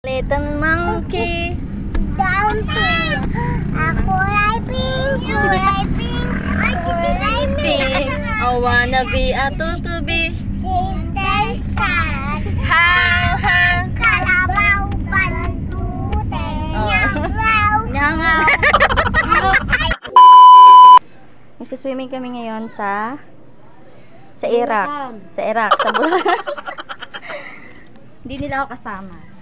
Little monkey. Dumpy. Ako ay pink. Kulay pink. Kulay pink. I wanna be a tutubi. Tinday star. How. Kalabaw pantute. Nyangaw. Nyangaw. Magsiswimming kami ngayon sa Iraq. Sa Iraq. Sa Bulacan. Hindi nila ako kasama.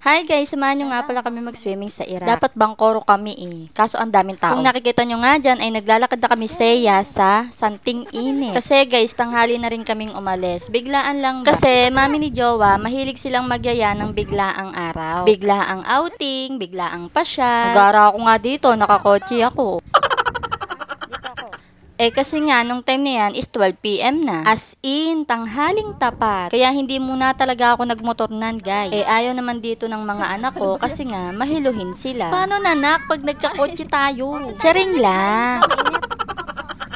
Hi guys, samahan nyo nga pala kami mag-swimming sa Iraq. Dapat bangkoro kami kaso ang daming tao. Kung nakikita nyo nga dyan, ay naglalakad na kami seya sa Santing Init. Kasi guys, tanghali na rin kaming umalis. Biglaan lang ba? Kasi mami ni Jowa, mahilig silang magyaya ng biglaang araw. Biglaang outing, biglaang pasyal. Nagara ako nga dito, nakakotse ako. Kasi nga, nung time na yan is 12 PM na. As in, tanghaling tapat. Kaya hindi muna talaga ako nagmotornan, guys. Ayaw naman dito ng mga anak ko kasi nga, mahiluhin sila. Paano nanak pag nagkakotse tayo? Charing lang.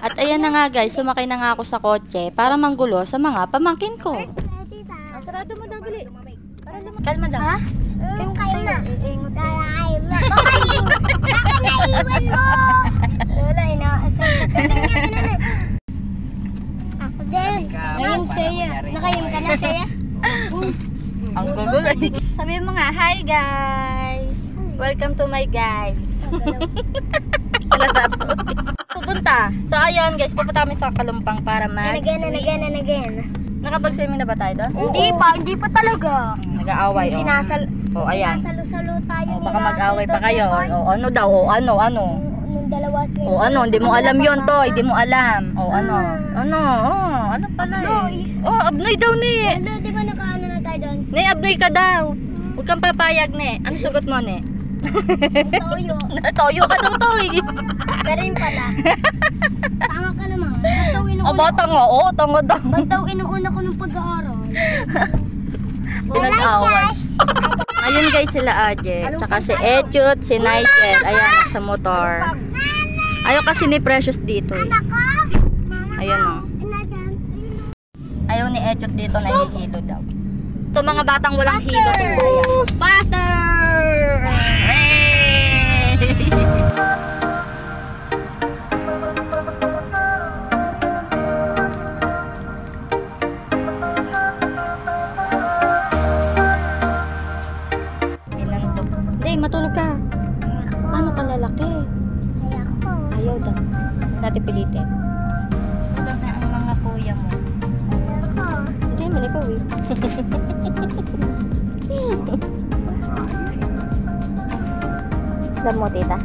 At ayan na nga guys, sumakay na nga ako sa kotse para manggulo sa mga pamangkin ko. Sarado mo daw, bili. Kalma daw. Ha? Kayo na. Kayo na. Baka naiwan mo. Wala, inaasal. Ako din. Ngayon, Seya. Nakayim ka na, Seya? Ang gugulo. Sabi mo nga, hi guys. Welcome to my guys. Pupunta. So, ayun guys, pupunta kami sa Kalumpang para mag-swim. Again. Nakapag-swimming na ba tayo doon? Hindi pa talaga. Nag-aaway. Ayan. Sinasalo tayo nila. Baka mag-away pa kayo. Ano daw? Ano? Nung dalawa swim. Hindi mo alam yon to. Hindi mo alam. Ano pala abnoy daw ni. Di ba nakaano na tayo doon? Ne, abnoy ka daw. Huwag kang papayag ne. Ano sugot mo ne? Toyo. Toyo ka daw to Pero yun pala. Tama ka naman. Tango daw. Bantaw inuuna ko ng pag-aaral. Pinag-away. Ayun guys, sila Aje. Tsaka si Echut, si Nigel. Ayan, sa motor. Ayaw kasi ni Precious dito Ayun Ayaw ni Echut dito, nahihilo daw. Ito mga batang walang hilo to. Faster! Matulog ka. Paano ka lalaki? Ayaw daw. Dati pilitin. Tulog na ang mga kuya mo. Hindi, mali ko Alam mo, tita?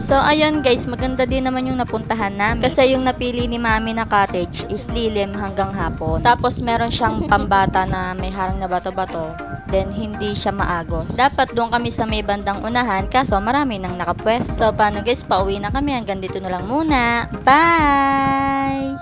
So, ayun guys, maganda din naman yung napuntahan namin. Kasi yung napili ni Mami na cottage is lilim hanggang hapon. Tapos, meron siyang pambata na may harang na bato-bato. Then, hindi siya maagos. Dapat doon kami sa may bandang unahan, kaso marami nang nakapwesto. So, paano guys, pauwi na kami. Hanggang dito na lang muna. Bye!